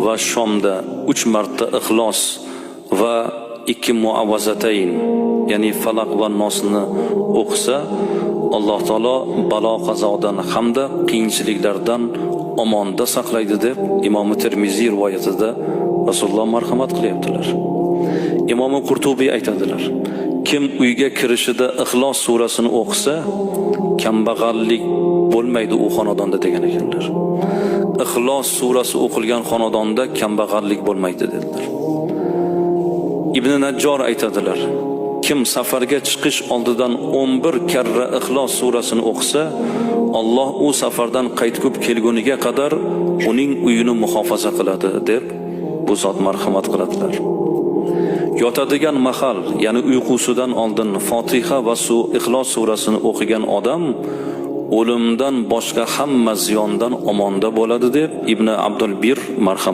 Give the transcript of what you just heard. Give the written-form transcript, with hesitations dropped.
va shomda 3 marta ixlos va 2 muavvazatayn, ya'ni falaq va nosni o'qisa, Alloh taolo balo qazodan hamda qiyinchiliklardan omonda saqlaydi deb Imom Termiziy rivoyatida Rasululloh marhamat qilyaptilar. Imom Qurtubiy aytadilar: kim uyga kirishida Ixlos surasini o'qisa, kambag'allik bo'lmaydi u xonadonda degan ekanlar. Ixlos surasi o'qilgan xonadonda kambag'allik bo'lmaydi dedilar. Ibn Najjor aytadilar: kim safarga chiqish oldidan 11 karra Ixlos surasini o'qisa, Alloh u safardan qaytib kelguniga qadar uning uyini muhofaza qiladi deb bu zot marhamat qiladilar. Yotadigan mahal, ya'ni uyqusidan oldin Fotiha va Ixlos surasini o'qigan odam o'limdan boshqa hamma ziyondan omonda bo'ladi deb Ibn Abdul Bir marhamat